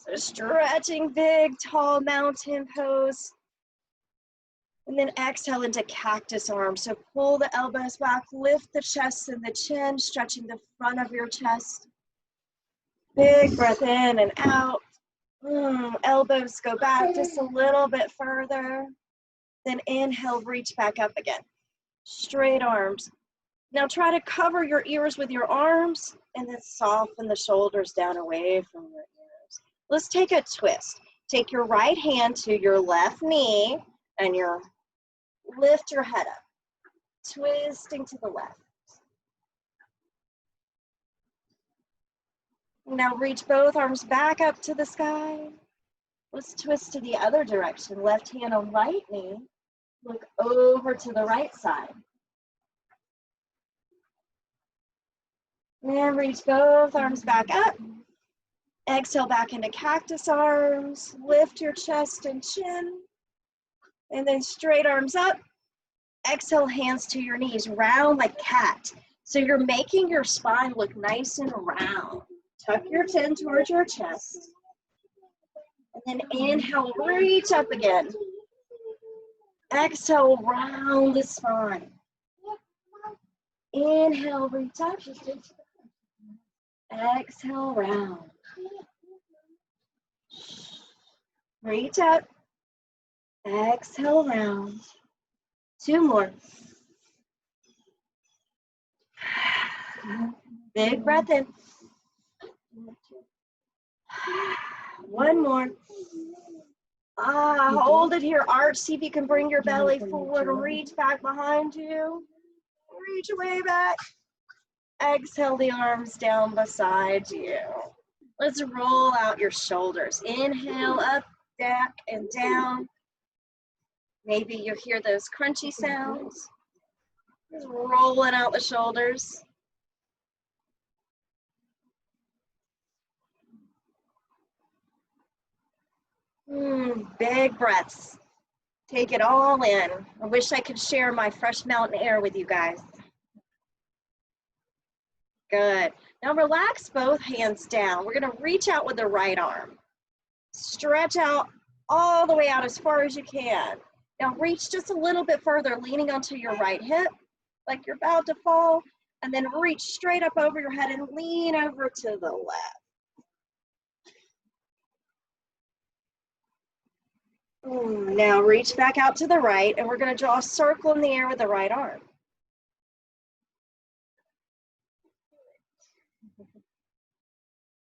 So stretching big, tall mountain pose. And then exhale into cactus arms. So pull the elbows back, lift the chest and the chin, stretching the front of your chest. Big breath in and out. Elbows go back just a little bit further. Then inhale, reach back up again. Straight arms. Now try to cover your ears with your arms and then soften the shoulders down away from your ears. Let's take a twist. Take your right hand to your left knee and lift your head up, twisting to the left. Now reach both arms back up to the sky. Let's twist to the other direction. Left hand on right knee. Look over to the right side. And reach both arms back up. Exhale back into cactus arms. Lift your chest and chin. And then straight arms up. Exhale, hands to your knees, round like cat. So you're making your spine look nice and round. Tuck your chin towards your chest. And then inhale, reach up again. Exhale, round the spine. Inhale, reach up. Exhale, round. Reach up. Exhale, round. 2 more. Big breath in. 1 more. Hold it here. Arch. See if you can bring your belly forward. Reach back behind you. Reach way back. Exhale the arms down beside you. Let's roll out your shoulders. Inhale up, back, and down. Maybe you hear those crunchy sounds. Just rolling out the shoulders. Big breaths. Take it all in. I wish I could share my fresh mountain air with you guys. Good. Now relax both hands down. We're going to reach out with the right arm. Stretch out all the way out as far as you can. Now reach just a little bit further, leaning onto your right hip, like you're about to fall, and then reach straight up over your head and lean over to the left. Now reach back out to the right, and we're going to draw a circle in the air with the right arm.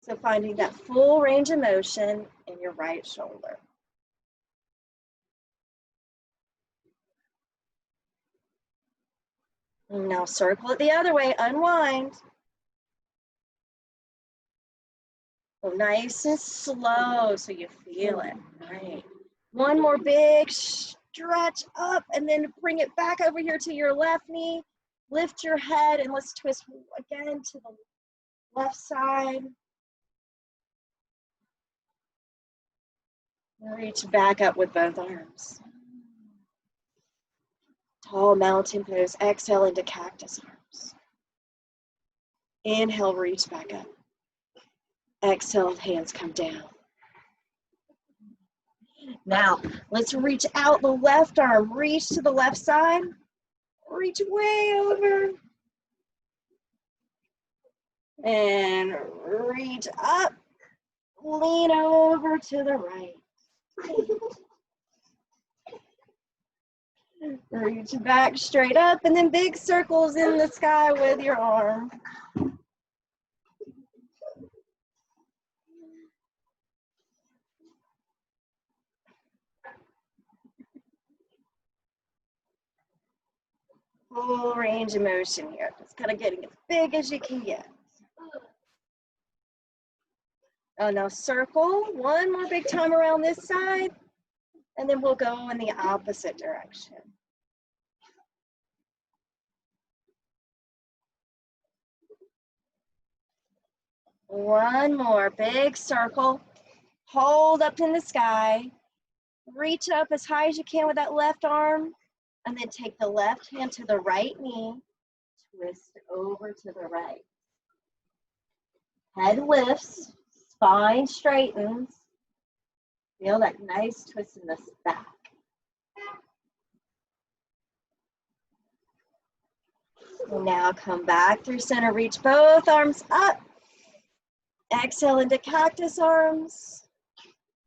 So finding that full range of motion in your right shoulder. Now circle it the other way, unwind. So nice and slow so you feel it, right? 1 more big stretch up and then bring it back over here to your left knee. Lift your head and let's twist again to the left side. Reach back up with both arms. Tall mountain pose. Exhale into cactus arms. Inhale, reach back up. Exhale, hands come down. Now, let's reach out the left arm. Reach to the left side. Reach way over. And reach up. Lean over to the right. Reach back straight up and then big circles in the sky with your arm. Full range of motion here. Just kind of getting as big as you can get. Oh, now circle 1 more big time around this side, and then we'll go in the opposite direction. One more big circle. Hold up in the sky. Reach up as high as you can with that left arm, and then take the left hand to the right knee. Twist over to the right. Head lifts. Spine straightens. Feel that nice twist in the back. And now come back through center, reach both arms up. Exhale into cactus arms.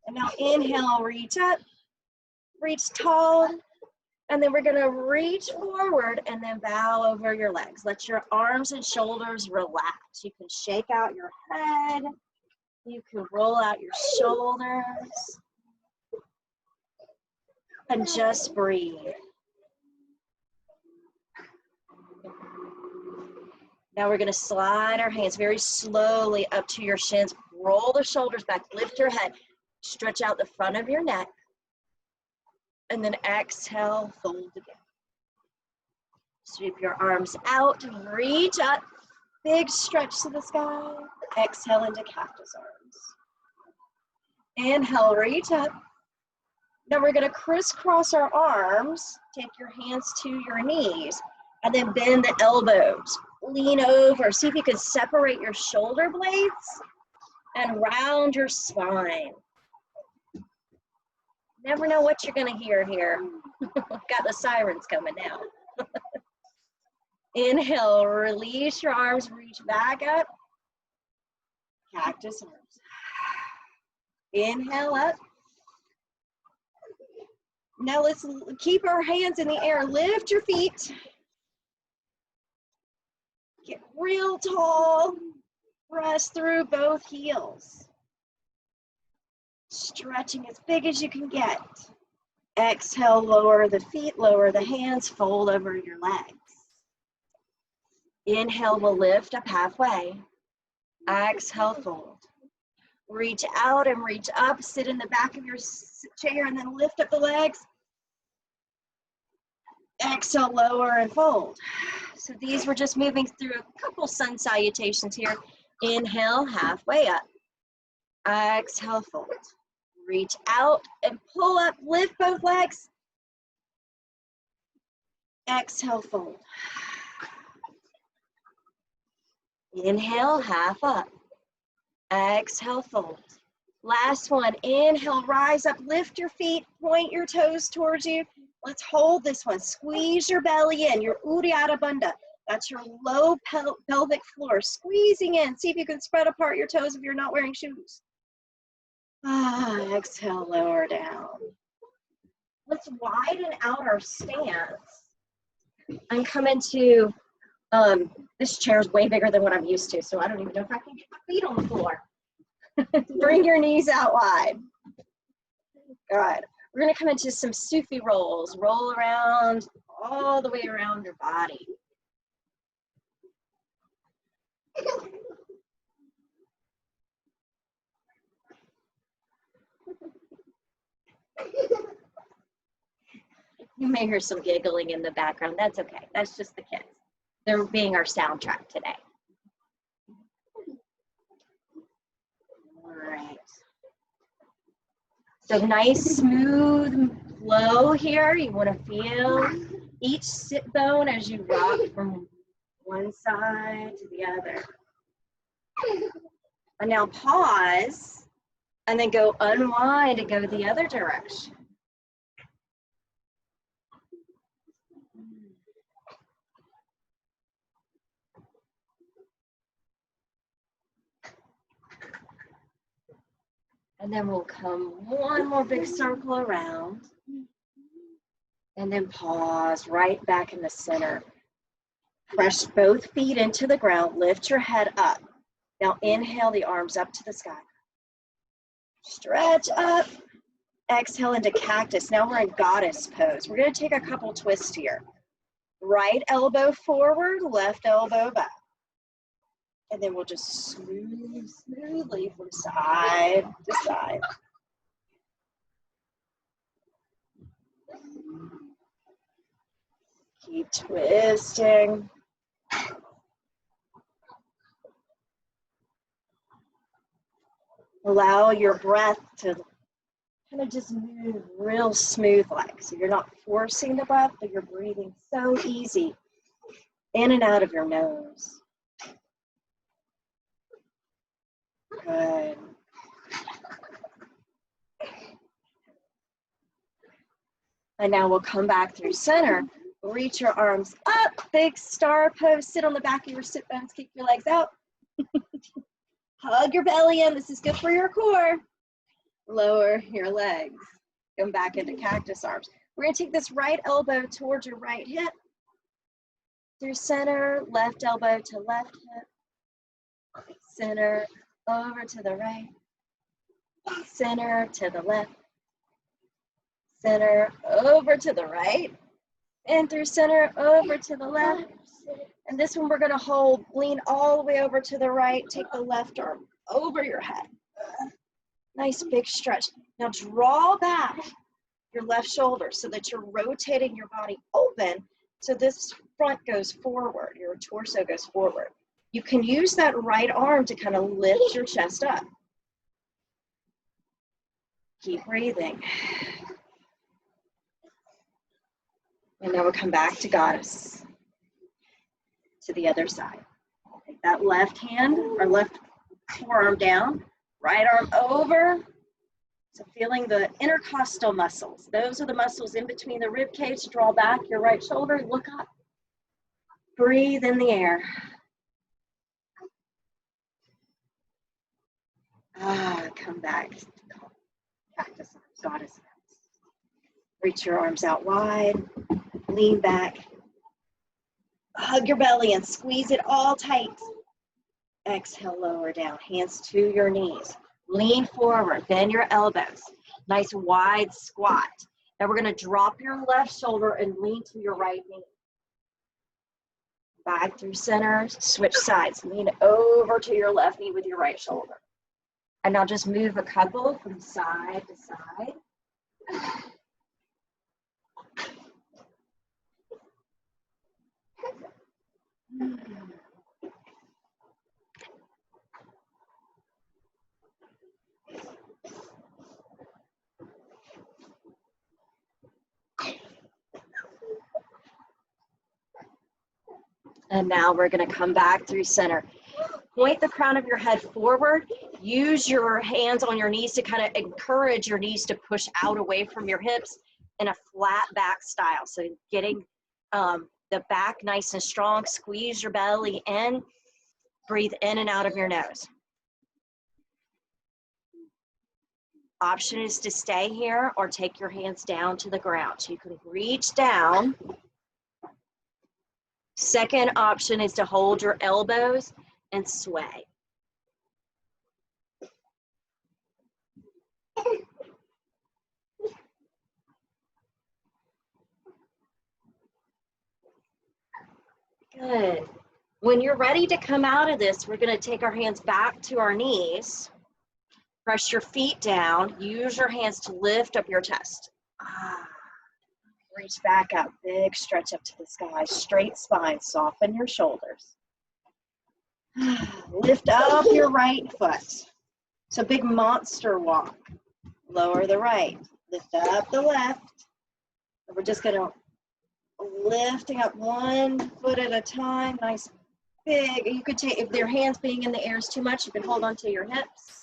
And now inhale, reach up, reach tall. And then we're gonna reach forward and then bow over your legs. Let your arms and shoulders relax. You can shake out your head. You can roll out your shoulders. And just breathe. Now we're gonna slide our hands very slowly up to your shins. Roll the shoulders back, lift your head. Stretch out the front of your neck. And then exhale, fold again. Sweep your arms out, reach up. Big stretch to the sky. Exhale into cactus arms. Inhale, reach up. Now we're gonna crisscross our arms. Take your hands to your knees and then bend the elbows. Lean over. See if you can separate your shoulder blades and round your spine. Never know what you're gonna hear here. Got the sirens coming now. Inhale, release your arms, reach back up. Cactus arms. Inhale up. Now let's keep our hands in the air. Lift your feet. Get real tall. Press through both heels. Stretching as big as you can get. Exhale, lower the feet, lower the hands, fold over your legs. Inhale, we'll lift up halfway. Exhale, fold. Reach out and reach up, sit in the back of your chair and then lift up the legs. Exhale, lower and fold. So these we're just moving through a couple sun salutations here. Inhale, halfway up. Exhale, fold. Reach out and pull up, lift both legs. Exhale, fold. Inhale, half up. Exhale, fold. Last one. Inhale, rise up, lift your feet, point your toes towards you. Let's hold this one. Squeeze your belly in, your Uddiyana Bandha. That's your low pelvic floor. Squeezing in. See if you can spread apart your toes if you're not wearing shoes. Exhale, lower down. Let's widen out our stance and come into, this chair is way bigger than what I'm used to, so I don't even know if I can get my feet on the floor. Bring your knees out wide. Good. We're gonna come into some Sufi rolls. Roll around, all the way around your body. You may hear some giggling in the background. That's okay. That's just the kids. They're being our soundtrack today. All right. So nice, smooth flow here. You want to feel each sit bone as you rock from one side to the other. And now pause and then go unwind and go the other direction. And then we'll come one more big circle around. And then pause right back in the center. Press both feet into the ground. Lift your head up. Now inhale the arms up to the sky. Stretch up. Exhale into cactus. Now we're in goddess pose. We're going to take a couple twists here. Right elbow forward, left elbow back. And then we'll just smoothly from side to side. Keep twisting. Allow your breath to kind of just move real smooth like. So you're not forcing the breath, but you're breathing so easy in and out of your nose. Good. And now we'll come back through center. Reach your arms up, big star pose. Sit on the back of your sit bones, keep your legs out. Hug your belly in. This is good for your core. Lower your legs. Come back into cactus arms. We're going to take this right elbow towards your right hip. Through center, left elbow to left hip. Center, over to the right. Center to the left. Center, over to the right. And through center, over to the left. And this one we're going to hold. Lean all the way over to the right. Take the left arm over your head. Nice big stretch. Now draw back your left shoulder so that you're rotating your body open so this front goes forward, your torso goes forward. You can use that right arm to kind of lift your chest up. Keep breathing. And now we'll come back to goddess, to the other side. Take that left hand or left forearm down, right arm over. So feeling the intercostal muscles. Those are the muscles in between the rib cage. Draw back your right shoulder, look up. Breathe in the air. Come back. Cactus arms, goddess arms. Reach your arms out wide. Lean back. Hug your belly and squeeze it all tight. Exhale, lower down. Hands to your knees. Lean forward, bend your elbows. Nice wide squat. Now we're going to drop your left shoulder and lean to your right knee. Back through center, switch sides. Lean over to your left knee with your right shoulder. And now just move a couple from side to side. And now we're going to come back through center. Point the crown of your head forward. Use your hands on your knees to kind of encourage your knees to push out away from your hips in a flat back style. So getting the back nice and strong. Squeeze your belly in. Breathe in and out of your nose. Option is to stay here or take your hands down to the ground. So you can reach down. Second option is to hold your elbows and sway. Good. When you're ready to come out of this, we're going to take our hands back to our knees. Press your feet down. Use your hands to lift up your chest. Reach back up. Big stretch up to the sky. Straight spine. Soften your shoulders. Lift up your right foot. So big monster walk. Lower the right. Lift up the left. And we're just going to lifting up one foot at a time. Nice big. You could take, if their hands being in the air is too much, you can hold on to your hips.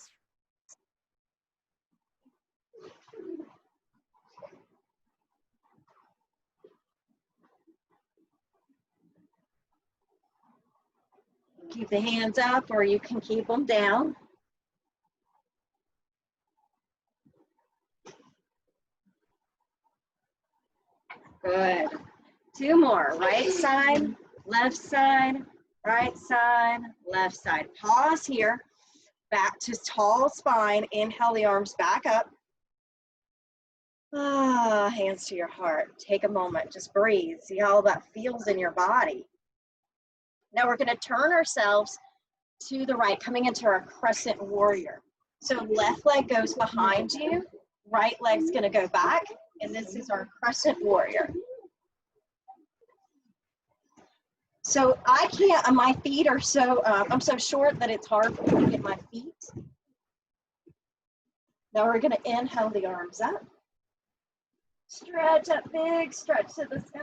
Keep the hands up or you can keep them down. Good. Two more. Right side, left side, right side, left side. Pause here. Back to tall spine. Inhale the arms back up. Hands to your heart. Take a moment. Just breathe. See how that feels in your body. Now we're going to turn ourselves to the right, coming into our crescent warrior. So left leg goes behind you, right leg's going to go back, and this is our crescent warrior. So I can't, my feet are so, I'm so short that it's hard for me to get my feet. Now we're going to inhale the arms up. Stretch up, big stretch to the sky.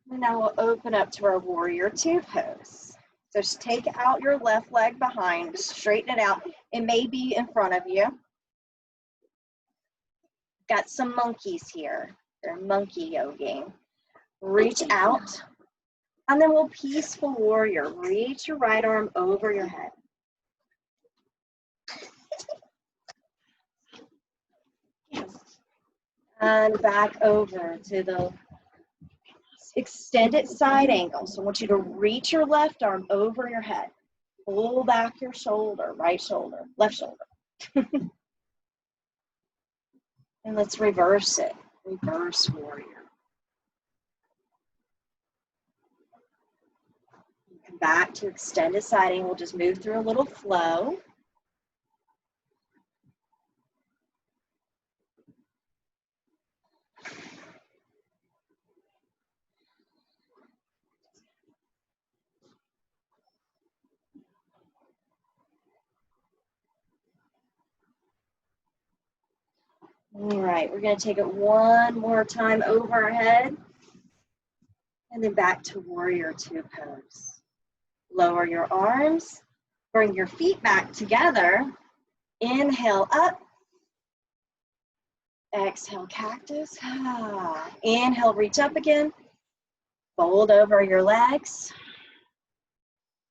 And now we'll open up to our warrior two pose. So just take out your left leg behind, straighten it out. It may be in front of you. Got some monkeys here. They're monkey yogiing. Reach out, and then we'll peaceful warrior. Reach your right arm over your head. And back over to the extended side angle. So I want you to reach your left arm over your head. Pull back your shoulder, right shoulder, left shoulder. And let's reverse it. Reverse warrior. Come back to extended side angle. We'll just move through a little flow. All right, we're going to take it one more time over our head and then back to warrior two pose. Lower your arms, bring your feet back together. Inhale up. Exhale, cactus. Inhale, reach up again. Fold over your legs.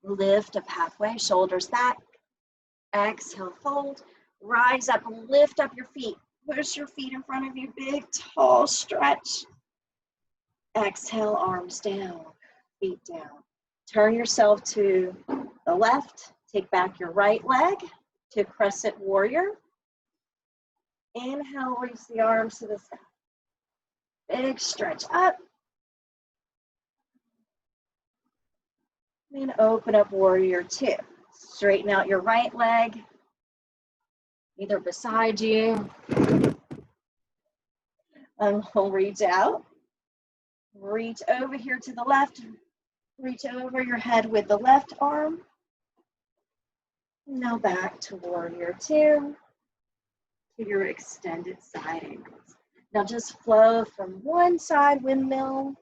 Lift up halfway, shoulders back. Exhale, fold. Rise up, lift up your feet. Push your feet in front of you, big, tall stretch. Exhale, arms down, feet down. Turn yourself to the left. Take back your right leg to crescent warrior. Inhale, reach the arms to the sky. Big stretch up. And open up warrior two. Straighten out your right leg, either beside you. And we'll reach out. Reach over here to the left. Reach over your head with the left arm. Now back to warrior two, to your extended side angles. Now just flow from one side windmill.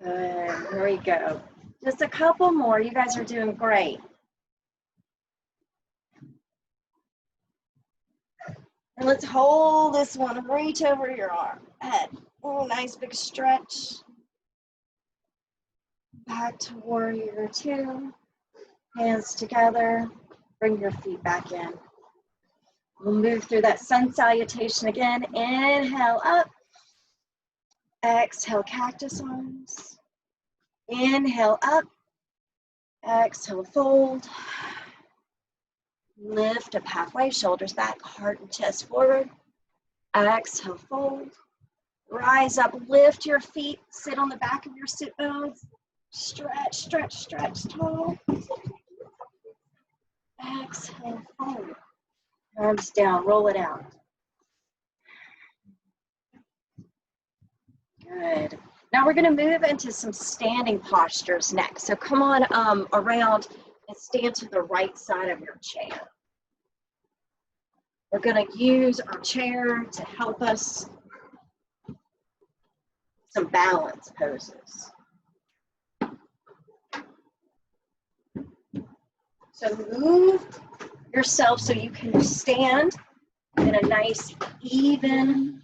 Good, here we go. Just a couple more, you guys are doing great. And let's hold this one, reach over your arm, head. Oh, nice big stretch. Back to warrior two, hands together, bring your feet back in. We'll move through that sun salutation again. Inhale up, exhale cactus arms. Inhale up, exhale fold. Lift up halfway, shoulders back, heart and chest forward. Exhale, fold. Rise up, lift your feet, sit on the back of your sit bones. Stretch, stretch, stretch, tall. Exhale, fold. Arms down, roll it out. Good. Now we're going to move into some standing postures next. So come on around and stand to the right side of your chair. We're going to use our chair to help us some balance poses. So move yourself so you can stand in a nice, even,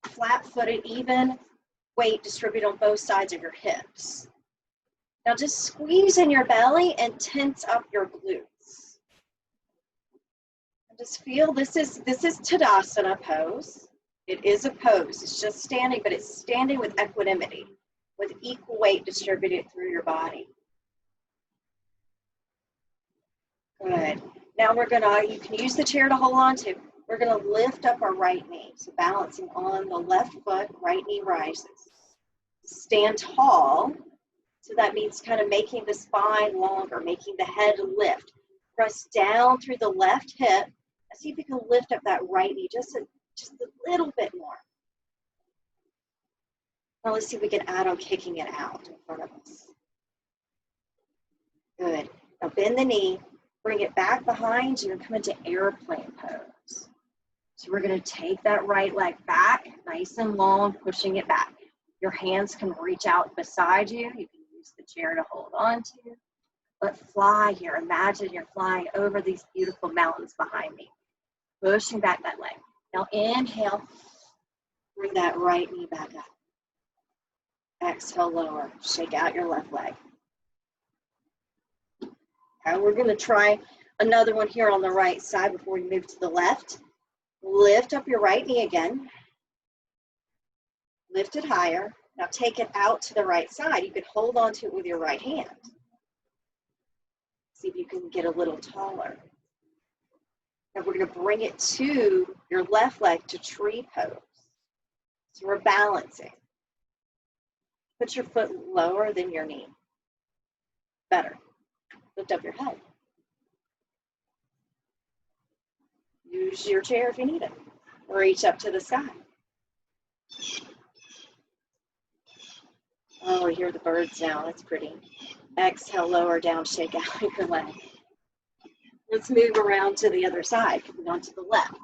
flat-footed, even weight distributed on both sides of your hips. Now just squeeze in your belly and tense up your glutes. And just feel this is Tadasana pose. It is a pose. It's just standing, but it's standing with equanimity, with equal weight distributed through your body. Good. Now you can use the chair to hold on to. We're gonna lift up our right knee. So balancing on the left foot, right knee rises. Stand tall. So that means kind of making the spine longer, making the head lift. Press down through the left hip. And see if you can lift up that right knee just a little bit more. Now let's see if we can add on kicking it out in front of us. Good. Now bend the knee. Bring it back behind you and come into airplane pose. So we're going to take that right leg back, nice and long, pushing it back. Your hands can reach out beside you. You can use the chair to hold on to. But fly here. Imagine you're flying over these beautiful mountains behind me. Pushing back that leg. Now inhale. Bring that right knee back up. Exhale, lower. Shake out your left leg. Okay, we're going to try another one here on the right side before we move to the left. Lift up your right knee again. Lift it higher. Now take it out to the right side. You can hold on to it with your right hand. See if you can get a little taller. Now we're going to bring it to your left leg to tree pose. So we're balancing. Put your foot lower than your knee. Better. Lift up your head. Use your chair if you need it. Reach up to the sky. Oh, we hear the birds now. That's pretty. Exhale, lower down, shake out your leg. Let's move around to the other side, coming on to the left.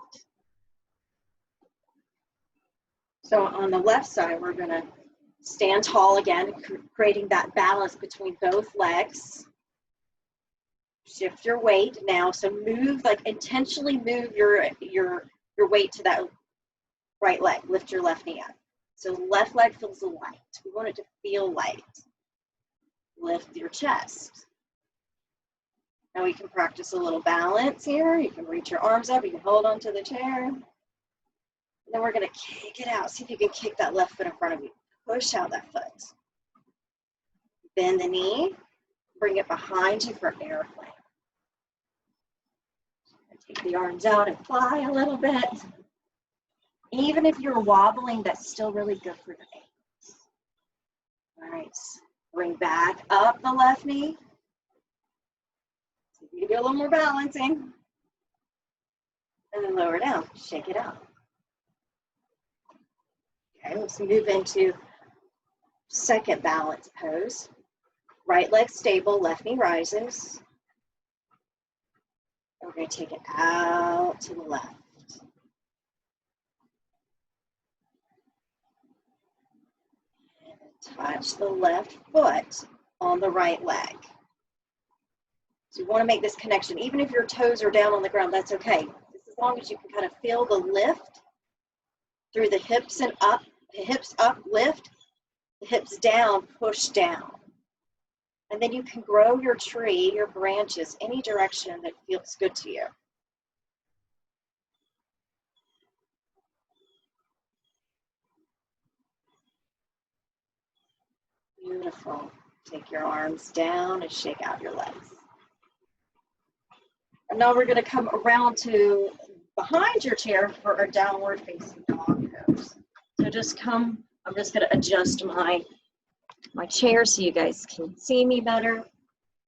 So on the left side, we're going to stand tall again, creating that balance between both legs. Shift your weight now. So move, like intentionally move your weight to that right leg. Lift your left knee up. So left leg feels light. We want it to feel light. Lift your chest. Now we can practice a little balance here. You can reach your arms up. You can hold onto the chair. And then we're going to kick it out. See if you can kick that left foot in front of you. Push out that foot. Bend the knee. Bring it behind you for airplane. Take the arms out and fly a little bit. Even if you're wobbling, that's still really good for your ankles. All right, bring back up the left knee. So you do a little more balancing. And then lower down, shake it out. Okay, let's move into second balance pose. Right leg stable, left knee rises. We're going to take it out to the left. And touch the left foot on the right leg. So you want to make this connection. Even if your toes are down on the ground, that's okay. Just as long as you can kind of feel the lift through the hips and up, the hips up, lift, the hips down, push down. And then you can grow your tree, your branches, any direction that feels good to you. Beautiful. Take your arms down and shake out your legs. And now we're going to come around to behind your chair for our downward facing dog pose. So just come, I'm just going to adjust my chair so you guys can see me better.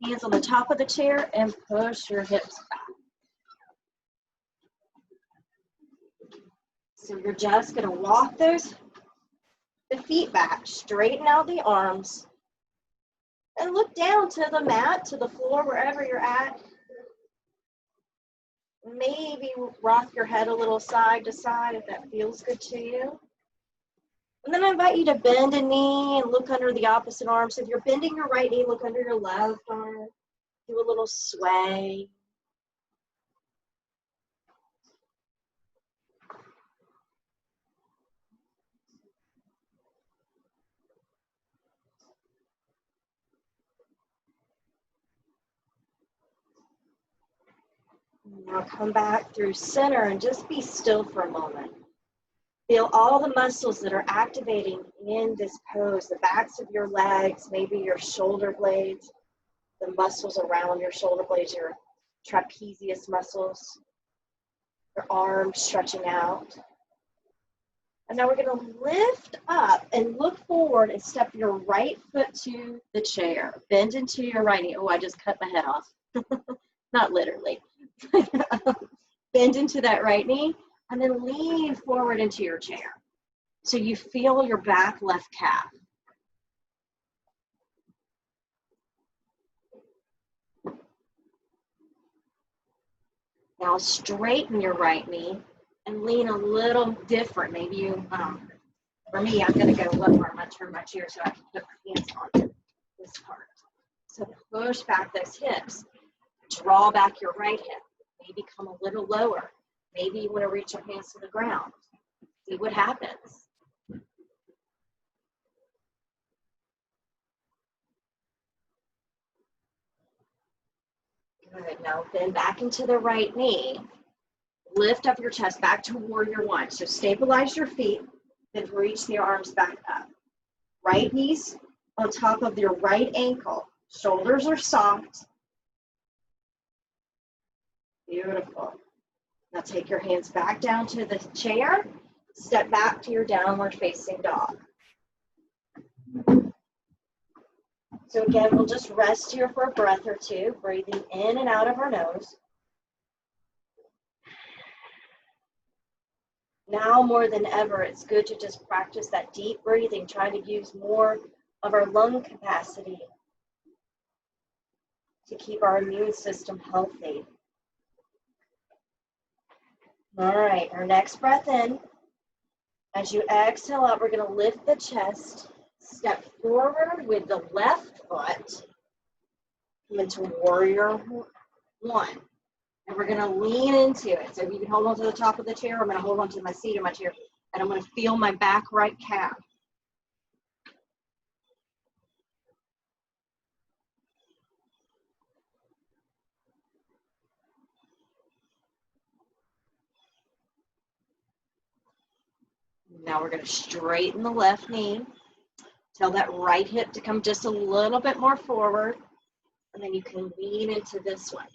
Hands on the top of the chair and push your hips back. So you're just going to walk the feet back, straighten out the arms, and look down to the mat, to the floor, wherever you're at. Maybe rock your head a little side to side if that feels good to you. And then I invite you to bend a knee and look under the opposite arm. So if you're bending your right knee, look under your left arm. Do a little sway. Now come back through center and just be still for a moment. Feel all the muscles that are activating in this pose, the backs of your legs, maybe your shoulder blades, the muscles around your shoulder blades, your trapezius muscles, your arms stretching out. And now we're going to lift up and look forward and step your right foot to the chair. Bend into your right knee. Oh, I just cut my head off. Not literally. Bend into that right knee and then lean forward into your chair. So you feel your back left calf. Now straighten your right knee and lean a little different. Maybe you, for me, I'm going to go lower. I'm going to turn my chair so I can put my hands on this part. So push back those hips. Draw back your right hip. Maybe come a little lower. Maybe you want to reach your hands to the ground. See what happens. Good. Now bend back into the right knee. Lift up your chest back to warrior one. So stabilize your feet, then reach the arms back up. Right knees on top of your right ankle. Shoulders are soft. Beautiful. Now take your hands back down to the chair. Step back to your downward facing dog. So again, we'll just rest here for a breath or two, breathing in and out of our nose. Now more than ever, it's good to just practice that deep breathing, trying to use more of our lung capacity to keep our immune system healthy. All right, our next breath in. As you exhale out, we're going to lift the chest, step forward with the left foot, come into warrior one. And we're going to lean into it. So if you can hold on to the top of the chair, I'm going to hold on to my seat of my chair, and I'm going to feel my back right calf. Now we're going to straighten the left knee. Tell that right hip to come just a little bit more forward, and then you can lean into this one.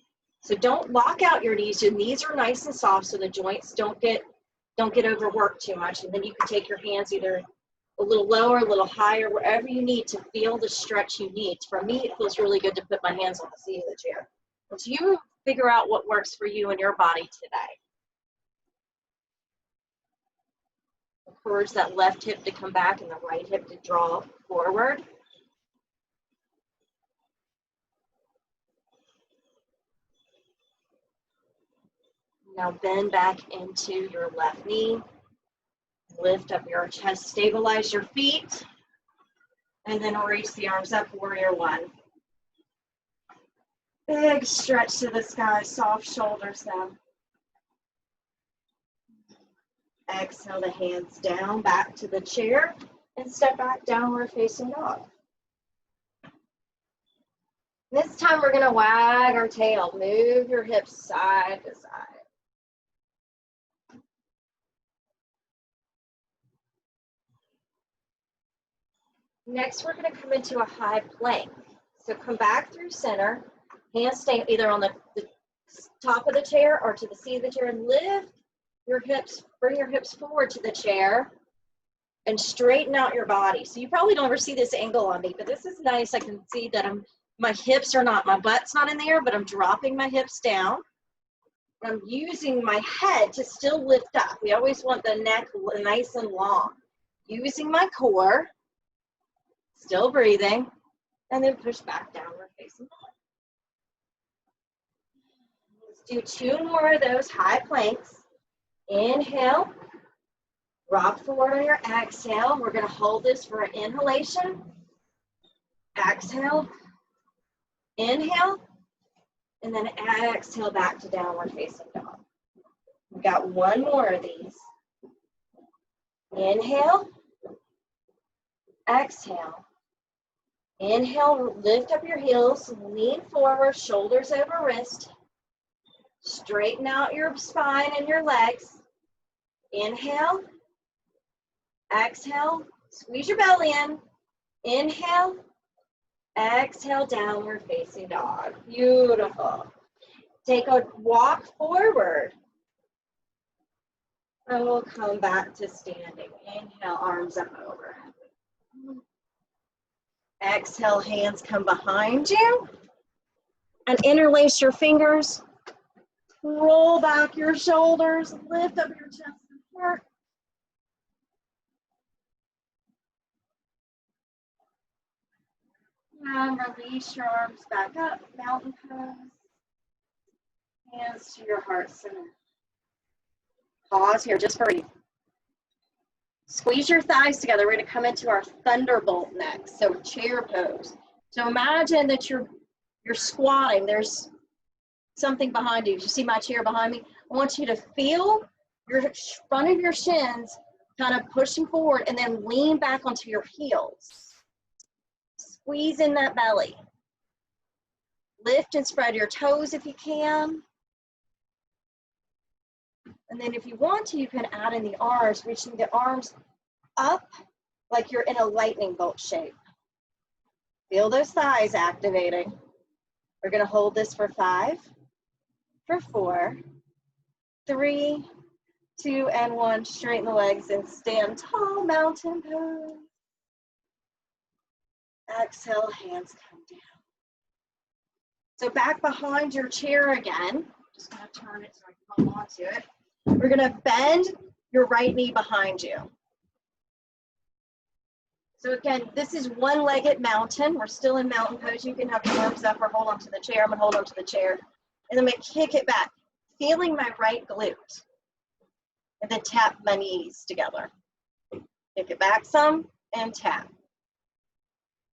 So don't lock out your knees. Your knees are nice and soft so the joints don't get overworked too much. And then you can take your hands either a little lower, a little higher, wherever you need to feel the stretch you need. For me, it feels really good to put my hands on the seat of the chair. So you figure out what works for you and your body today. Encourage that left hip to come back and the right hip to draw forward. Now bend back into your left knee. Lift up your chest, stabilize your feet, and then reach the arms up, warrior one. Big stretch to the sky, soft shoulders now. Exhale the hands down, back to the chair, and step back, downward facing dog. This time we're gonna wag our tail, move your hips side to side. Next, we're gonna come into a high plank. So come back through center, hands stay either on the top of the chair or to the seat of the chair, and lift your hips, bring your hips forward to the chair and straighten out your body. So you probably don't ever see this angle on me, but this is nice. I can see that my hips are not, my butt's not in the air, but I'm dropping my hips down. I'm using my head to still lift up. We always want the neck nice and long. Using my core, still breathing, and then push back downward facing dog. Let's do 2 more of those high planks. Inhale, rock forward on your exhale. We're going to hold this for an inhalation. Exhale, inhale, and then exhale back to downward facing dog. We've got 1 more of these. Inhale, exhale. Inhale, lift up your heels, lean forward, shoulders over wrist. Straighten out your spine and your legs. Inhale, exhale, squeeze your belly in. Inhale, exhale, downward facing dog. Beautiful. Take a walk forward. And we'll come back to standing. Inhale, arms up over. Exhale, hands come behind you. And interlace your fingers. Roll back your shoulders. Lift up your chest and heart. And release your arms back up, mountain pose. Hands to your heart center. Pause here just for breathe. Squeeze your thighs together. We're going to come into our thunderbolt next. So chair pose. So imagine that you're squatting. There's something behind you. You see my chair behind me? I want you to feel your front of your shins kind of pushing forward and then lean back onto your heels. Squeeze in that belly. Lift and spread your toes if you can. And then if you want to, you can add in the arms, reaching the arms up like you're in a lightning bolt shape. Feel those thighs activating. We're going to hold this for 5, for 4, 3, 2, and 1. Straighten the legs and stand tall, mountain pose. Exhale, hands come down. So back behind your chair again. Just going to turn it so I can hold on to it. We're going to bend your right knee behind you. So again, this is one-legged mountain. We're still in mountain pose. You can have your arms up or hold onto the chair. I'm going to hold onto the chair. And then I'm going to kick it back, feeling my right glute. And then tap my knees together. Kick it back some and tap.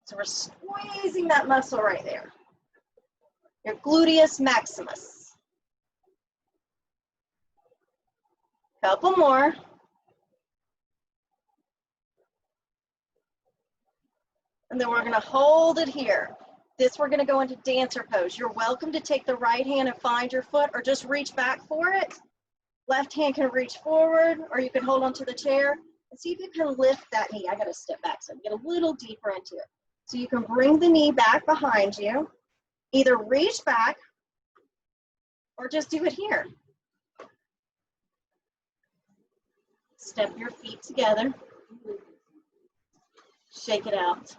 So we're squeezing that muscle right there. Your gluteus maximus. Couple more. And then we're going to hold it here. This we're going to go into dancer pose. You're welcome to take the right hand and find your foot or just reach back for it. Left hand can reach forward or you can hold onto the chair and see if you can lift that knee. I got to step back so I can get a little deeper into it. So you can bring the knee back behind you. Either reach back or just do it here. Step your feet together. Shake it out.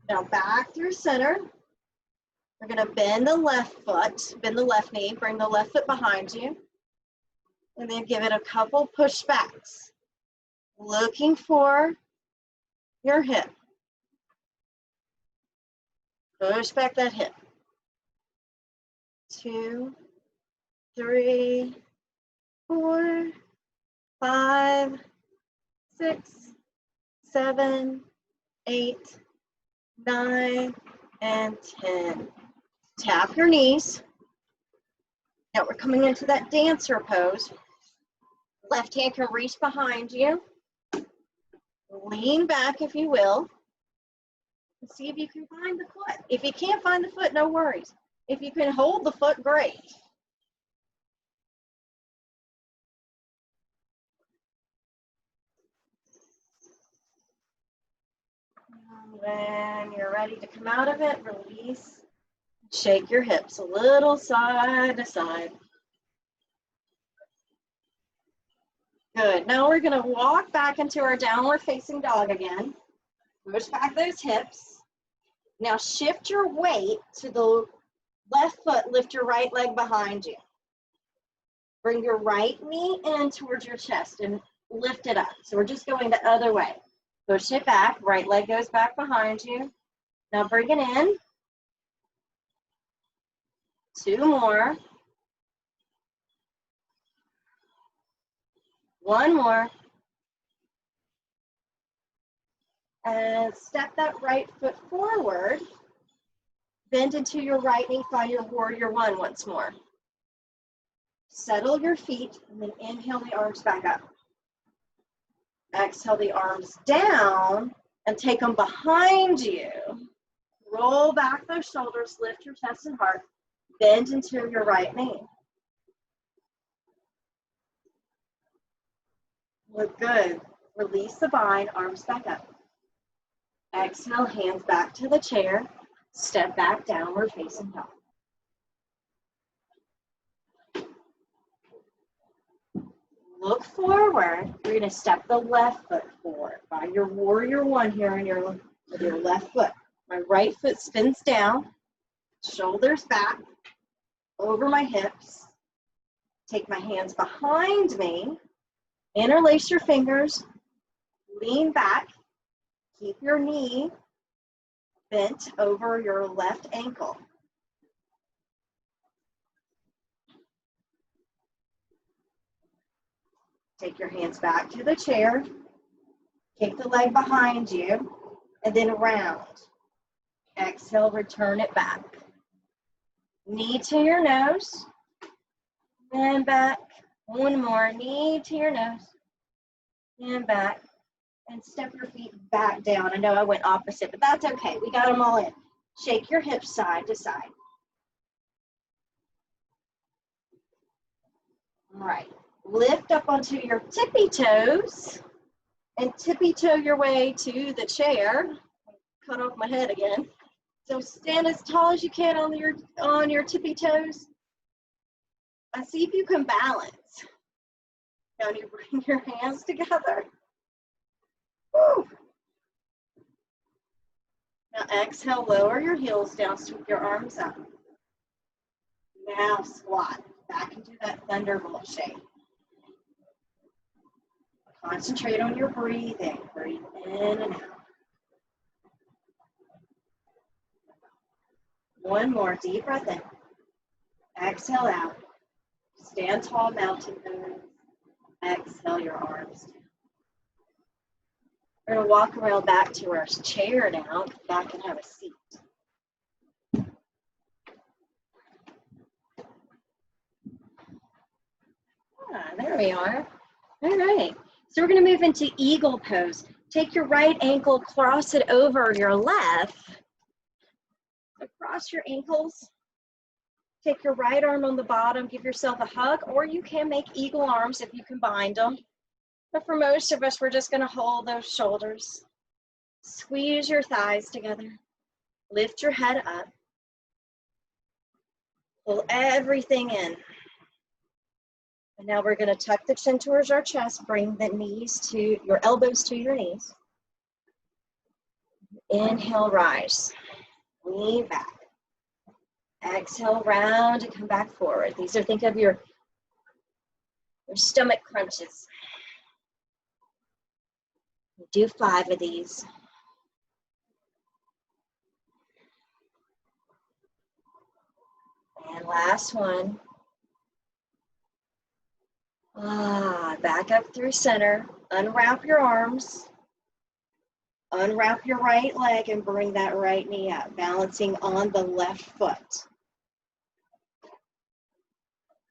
Now back through center. We're going to bend the left foot, bend the left knee, bring the left foot behind you. And then give it a couple push backs. Looking for your hip. Push back that hip. 2, 3, 4, 5, 6, 7, 8, 9, and 10. Tap your knees. Now we're coming into that dancer pose. Left hand can reach behind you. Lean back if you will. And see if you can find the foot. If you can't find the foot, no worries. If you can hold the foot, great. When you're ready to come out of it, release. Shake your hips a little side to side. Good. Now we're going to walk back into our downward facing dog again. Push back those hips. Now shift your weight to the left foot. Lift your right leg behind you. Bring your right knee in towards your chest and lift it up. So we're just going the other way. Push it back. Right leg goes back behind you. Now bring it in. 2 more. 1 more. And step that right foot forward. Bend into your right knee. Find your warrior 1 once more. Settle your feet and then inhale the arms back up. Exhale the arms down and take them behind you. Roll back those shoulders, lift your chest and heart. Bend into your right knee. Look good. Release the bind, arms back up. Exhale, hands back to the chair. Step back, downward facing dog. Look forward. You're going to step the left foot forward. Find your warrior 1 here with your left foot. My right foot spins down. Shoulders back. Over my hips. Take my hands behind me. Interlace your fingers. Lean back. Keep your knee bent over your left ankle. Take your hands back to the chair. Kick the leg behind you, and then round. Exhale, return it back. Knee to your nose, and back. One more, knee to your nose, and back. And step your feet back down. I know I went opposite, but that's okay. We got them all in. Shake your hips side to side. All right. Lift up onto your tippy toes and tippy toe your way to the chair. Cut off my head again. So stand as tall as you can on your tippy toes. And see if you can balance. Now you bring your hands together. Woo. Now exhale, lower your heels down, sweep your arms up. Now squat back into that thunderbolt shape. Concentrate on your breathing. Breathe in and out. One more deep breath in. Exhale out. Stand tall, mountain pose. Exhale your arms down. We're going to walk around back to our chair now. Back and have a seat. There we are. All right. So we're going to move into eagle pose. Take your right ankle, cross it over your left. So cross your ankles. Take your right arm on the bottom. Give yourself a hug, or you can make eagle arms if you can bind them. But for most of us, we're just going to hold those shoulders. Squeeze your thighs together. Lift your head up. Pull everything in. And now we're going to tuck the chin towards our chest. Bring the knees to your elbows to your knees. Inhale, rise. Lean back. Exhale, round and come back forward. These are, think of your stomach crunches. Do 5 of these. And last one. Back up through center. Unwrap your arms. Unwrap your right leg and bring that right knee up, balancing on the left foot.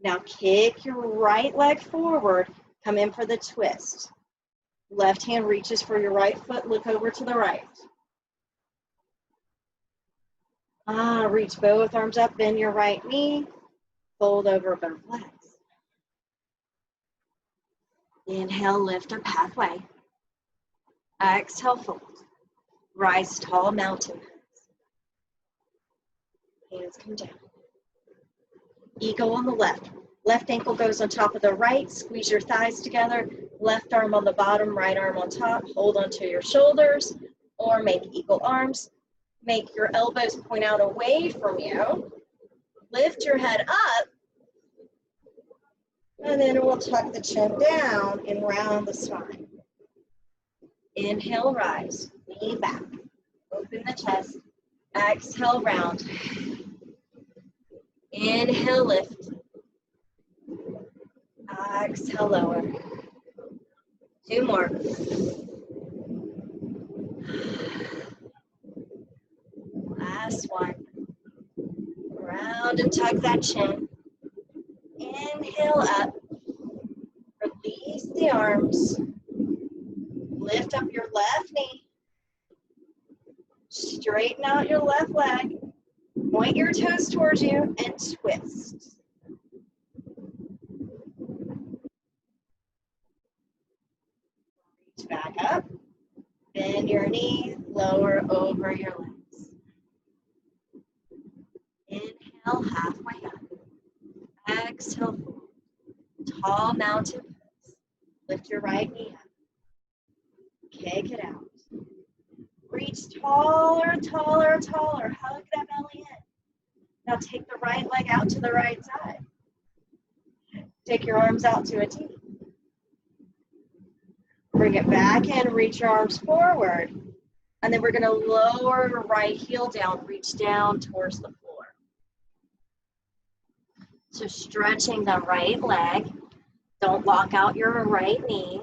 Now kick your right leg forward. Come in for the twist. Left hand reaches for your right foot, look over to the right. Reach both arms up, bend your right knee, fold over both legs. Inhale, lift up halfway. Exhale, fold. Rise tall, mountain pose. Hands come down. Eagle on the left. Left ankle goes on top of the right. Squeeze your thighs together. Left arm on the bottom, right arm on top. Hold onto your shoulders or make eagle arms. Make your elbows point out away from you. Lift your head up. And then we'll tuck the chin down and round the spine. Inhale, rise. Lean back. Open the chest. Exhale, round. Inhale, lift. Exhale, lower. 2 more. Last one. Round and tuck that chin. Inhale up. Release the arms. Lift up your left knee. Straighten out your left leg. Point your toes towards you and twist. Reach back up. Bend your knee, lower over your legs. Inhale, halfway up. Exhale, forward. Tall mountain pose. Lift your right knee up. Kick it out. Reach taller, taller, taller. Hug that belly in. Now take the right leg out to the right side. Take your arms out to a T. Bring it back in, reach your arms forward. And then we're going to lower your right heel down, reach down towards the floor. So stretching the right leg. Don't lock out your right knee.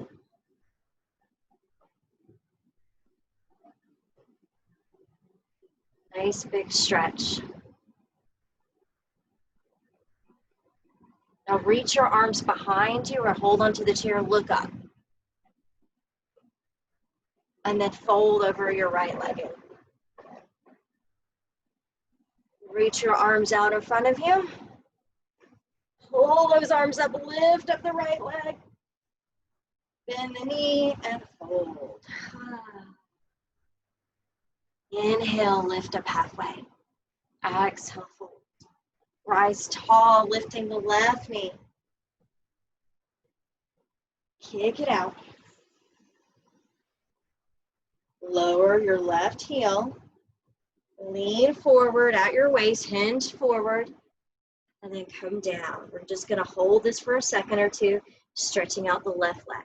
Nice big stretch. Now reach your arms behind you or hold onto the chair, look up. And then fold over your right leg in. Reach your arms out in front of you. Pull those arms up, lift up the right leg. Bend the knee and fold. Inhale, lift up halfway. Exhale, fold. Rise tall, lifting the left knee. Kick it out. Lower your left heel. Lean forward at your waist, hinge forward, and then come down. We're just going to hold this for a second or two, stretching out the left leg.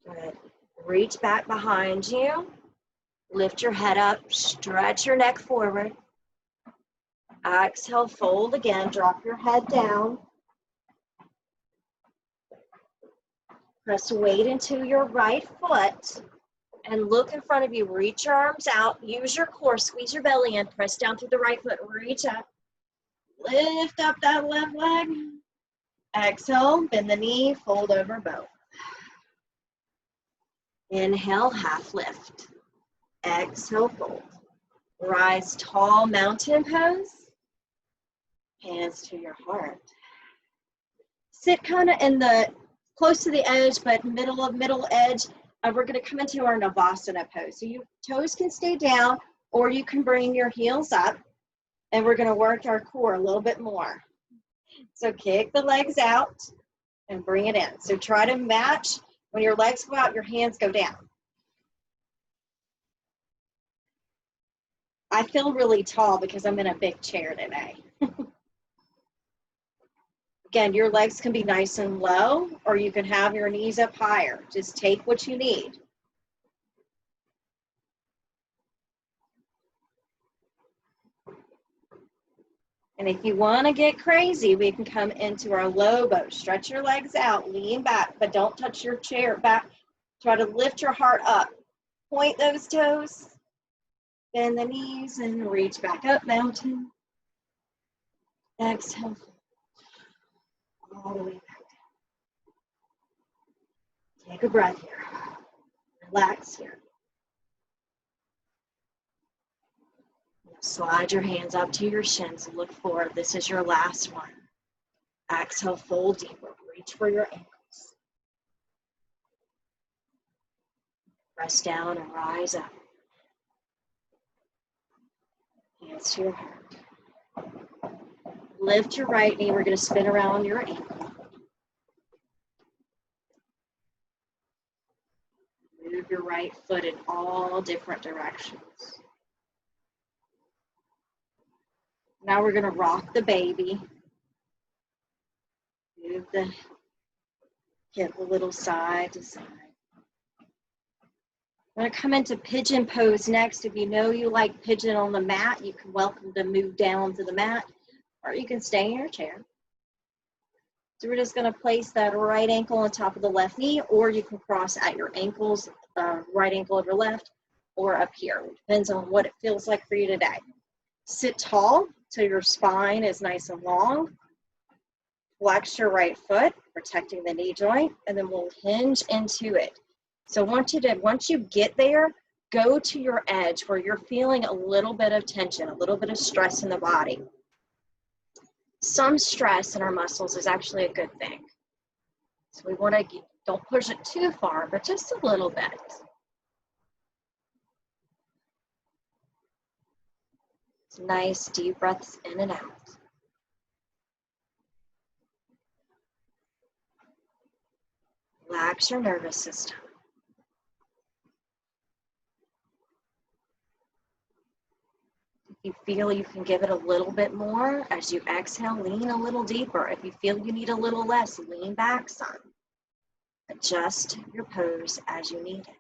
Good. Reach back behind you. Lift your head up, stretch your neck forward. Exhale, fold again, drop your head down. Press weight into your right foot and look in front of you. Reach your arms out, use your core, squeeze your belly in, press down through the right foot, reach up. Lift up that left leg. Exhale, bend the knee, fold over both. Inhale, half lift. Exhale, fold. Rise tall, mountain pose. Hands to your heart. Sit kind of in the close to the edge, but middle edge. We're going to come into our Navasana pose. So your toes can stay down, or you can bring your heels up, and we're going to work our core a little bit more. So kick the legs out and bring it in. So try to match. When your legs go out, your hands go down. I feel really tall because I'm in a big chair today. Again, your legs can be nice and low, or you can have your knees up higher. Just take what you need. And if you want to get crazy, we can come into our low boat. Stretch your legs out, lean back, but don't touch your chair back. Try to lift your heart up. Point those toes, bend the knees, and reach back up, mountain. Exhale, all the way back down. Take a breath here. Relax here. Slide your hands up to your shins. Look forward. This is your last one. Exhale, fold deeper. Reach for your ankles. Press down and rise up. Hands to your heart. Lift your right knee. We're going to spin around your ankle. Move your right foot in all different directions. Now we're going to rock the baby. Move the hip a little side to side. I'm going to come into pigeon pose next. If you know you like pigeon on the mat, you can welcome to move down to the mat, or you can stay in your chair. So we're just going to place that right ankle on top of the left knee, or you can cross at your ankles, right ankle over left, or up here. It depends on what it feels like for you today. Sit tall so your spine is nice and long. Flex your right foot, protecting the knee joint, and then we'll hinge into it. So once you get there, go to your edge where you're feeling a little bit of tension, a little bit of stress in the body. Some stress in our muscles is actually a good thing. So we want to, don't push it too far, but just a little bit. It's nice, deep breaths in and out. Relax your nervous system. you feel you can give it a little bit more, as you exhale, lean a little deeper. If you feel you need a little less, lean back some. Adjust your pose as you need it.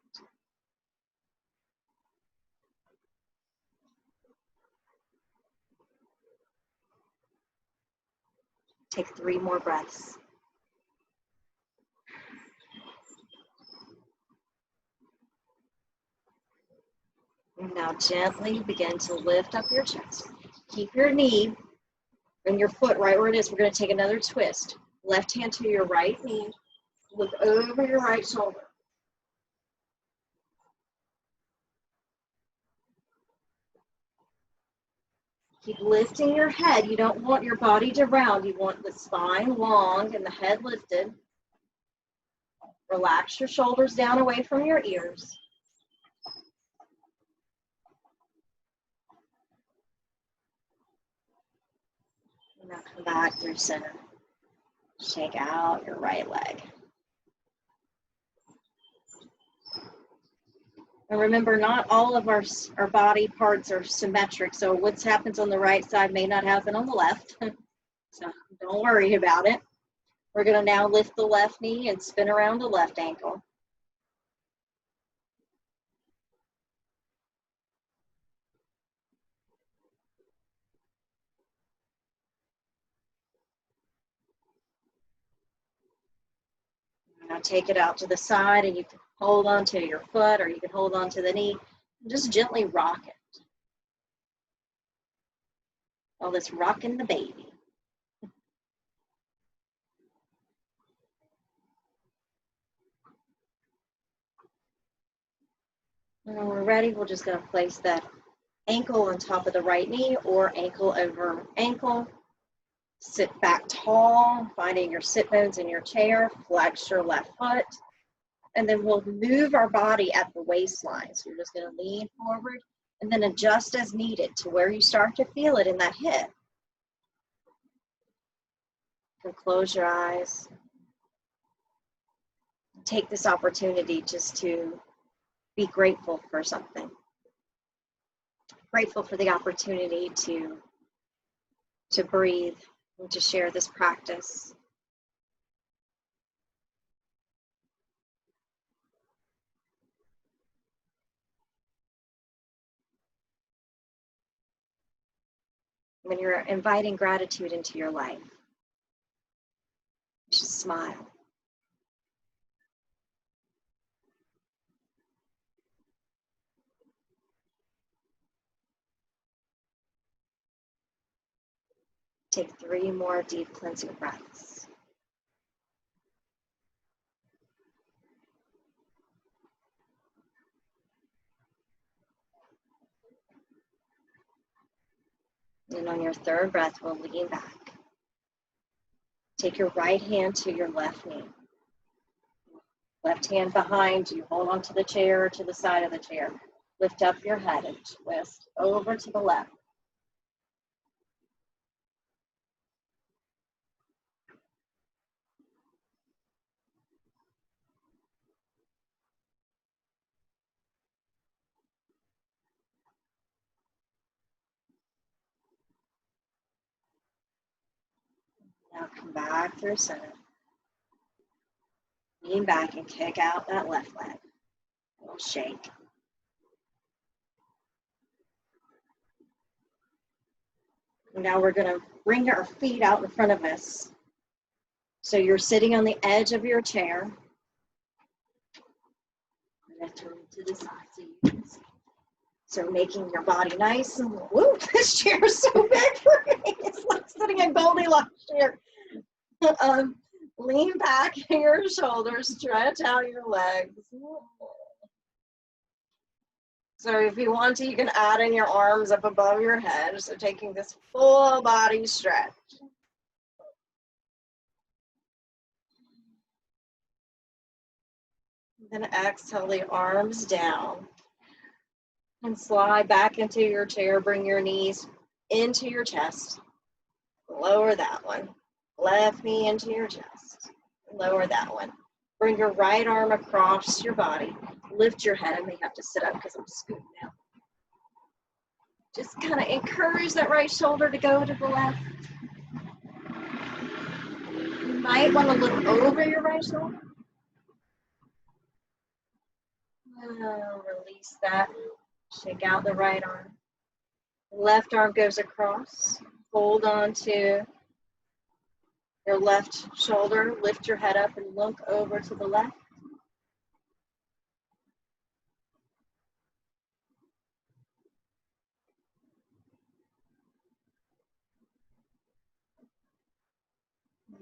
Take 3 more breaths. And now gently begin to lift up your chest. Keep your knee and your foot right where it is. We're going to take another twist. Left hand to your right knee. Look over your right shoulder. Keep lifting your head. You don't want your body to round. You want the spine long and the head lifted. Relax your shoulders down away from your ears. And now come back through center. Shake out your right leg. And remember, not all of our body parts are symmetric. So what happens on the right side may not happen on the left. So don't worry about it. We're going to now lift the left knee and spin around the left ankle. Now take it out to the side, and you can hold on to your foot, or you can hold on to the knee and just gently rock it. All this rocking the baby. And when we're ready, we're just going to place that ankle on top of the right knee or ankle over ankle. Sit back tall, finding your sit bones in your chair. Flex your left foot. And then we'll move our body at the waistline. So you're just going to lean forward and then adjust as needed to where you start to feel it in that hip. You can close your eyes. Take this opportunity just to be grateful for something. Grateful for the opportunity to breathe and to share this practice. When you're inviting gratitude into your life, just smile. Take 3 more deep cleansing breaths. And on your 3rd breath, we'll lean back. Take your right hand to your left knee. Left hand behind you. Hold on to the chair or to the side of the chair. Lift up your head and twist over to the left. Now come back through center. Lean back and kick out that left leg. We'll shake. Now we're going to bring our feet out in front of us. So you're sitting on the edge of your chair. I'm going to turn to the side so you can see. So making your body nice and, woo, this chair is so big for me. It's like sitting in Goldilocks chair. Lean back in your shoulders, stretch out your legs. So if you want to, you can add in your arms up above your head. So taking this full body stretch. Then exhale the arms down. And slide back into your chair. Bring your knees into your chest. Lower that one. Left knee into your chest. Lower that one. Bring your right arm across your body. Lift your head. I may have to sit up because I'm scooting now. Just kind of encourage that right shoulder to go to the left. You might want to look over your right shoulder. Release that. Shake out the right arm. Left arm goes across. Hold on to your left shoulder. Lift your head up and look over to the left.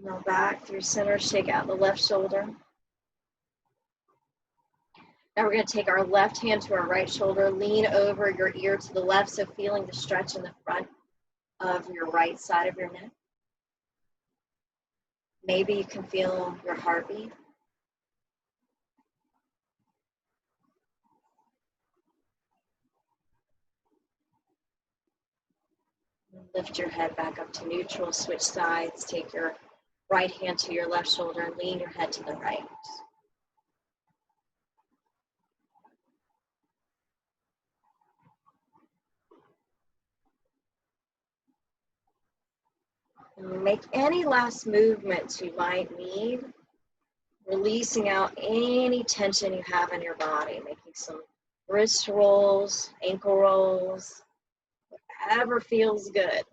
Now back through center, shake out the left shoulder. Now we're going to take our left hand to our right shoulder, lean over your ear to the left, so feeling the stretch in the front of your right side of your neck. Maybe you can feel your heartbeat. Lift your head back up to neutral, switch sides, take your right hand to your left shoulder and lean your head to the right. And make any last movements you might need, releasing out any tension you have in your body, making some wrist rolls, ankle rolls, whatever feels good.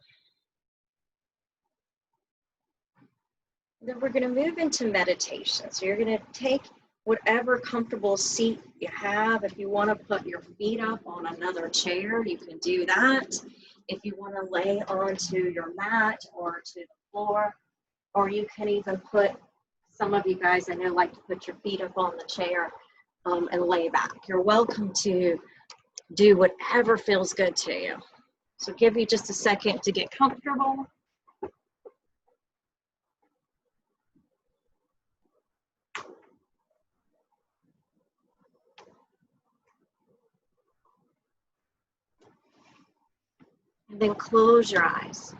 Then we're going to move into meditation. So you're going to take whatever comfortable seat you have. If you want to put your feet up on another chair, you can do that. If you want to lay onto your mat or to the floor, or you can even put, some of you guys I know like to put your feet up on the chair and lay back. You're welcome to do whatever feels good to you. So give you just a second to get comfortable. And then close your eyes.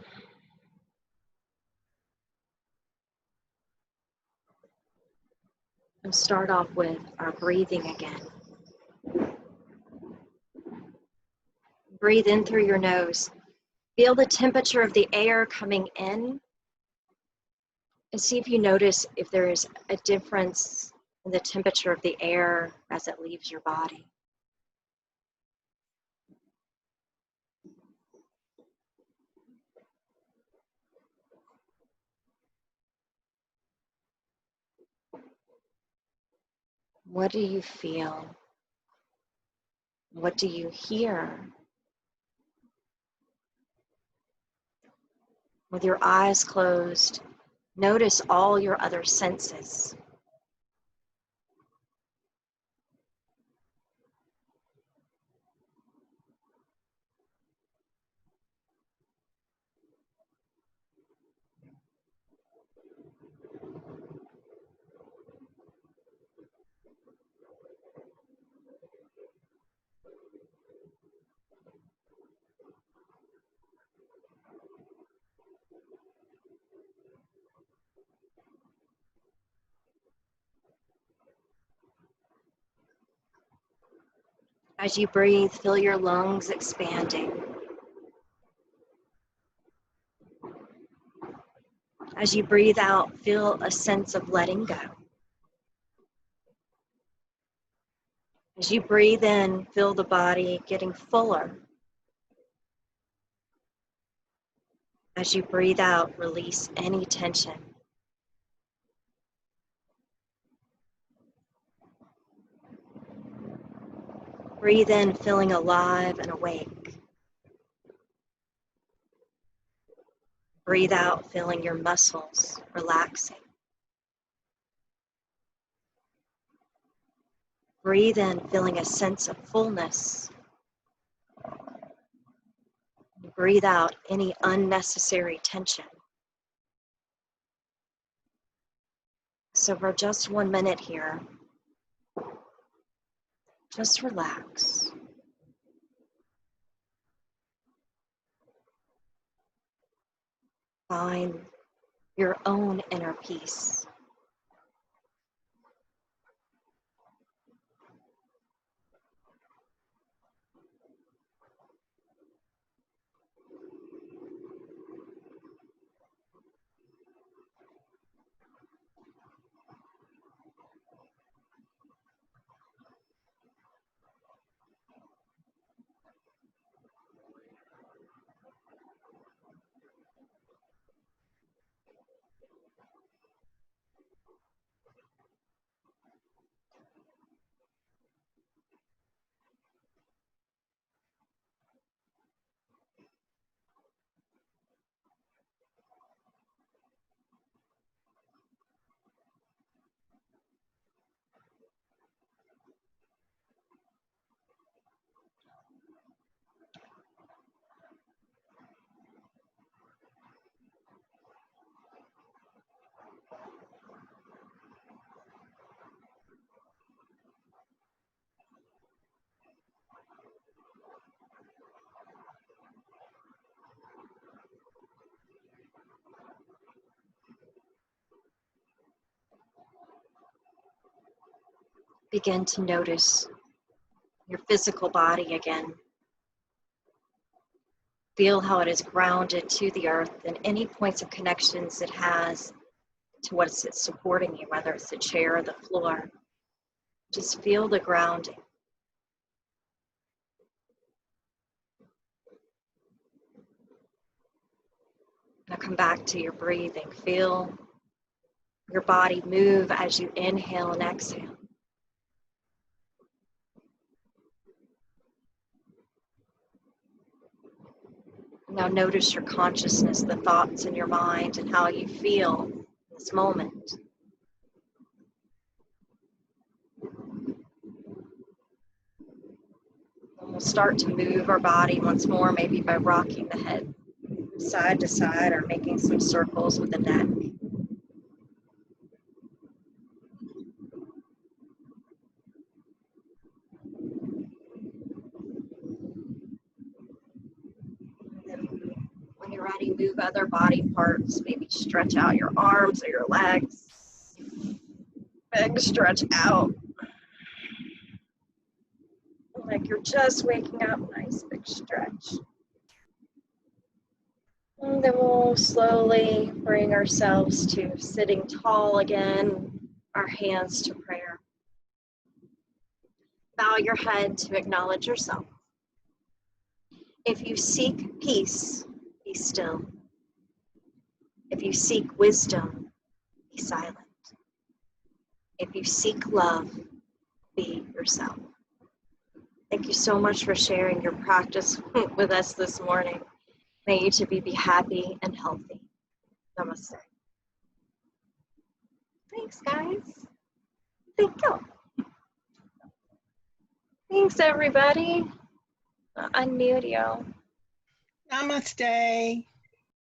And start off with our breathing again. Breathe in through your nose. Feel the temperature of the air coming in. And see if you notice if there is a difference in the temperature of the air as it leaves your body. What do you feel? What do you hear? With your eyes closed, notice all your other senses. As you breathe, feel your lungs expanding. As you breathe out, feel a sense of letting go. As you breathe in, feel the body getting fuller. As you breathe out, release any tension. Breathe in, feeling alive and awake. Breathe out, feeling your muscles relaxing. Breathe in, feeling a sense of fullness. Breathe out any unnecessary tension. So for just 1 minute here, just relax. Find your own inner peace. begin to notice your physical body again. Feel how it is grounded to the earth and any points of connections it has to what it's supporting you, whether it's the chair or the floor. Just feel the grounding. Now come back to your breathing. Feel your body move as you inhale and exhale. Now notice your consciousness, the thoughts in your mind, and how you feel in this moment. And we'll start to move our body once more, maybe by rocking the head side to side or making some circles with the neck. When you're ready, move other body parts. Maybe stretch out your arms or your legs. Big stretch out. Like you're just waking up. Nice big stretch. And then we'll slowly bring ourselves to sitting tall again, our hands to prayer. Bow your head to acknowledge yourself. If you seek peace, be still. If you seek wisdom, be silent. If you seek love, be yourself. Thank you so much for sharing your practice with us this morning. May each of you be happy and healthy. Namaste. Thanks, guys. Thank you. Thanks, everybody. Unmute you. Namaste.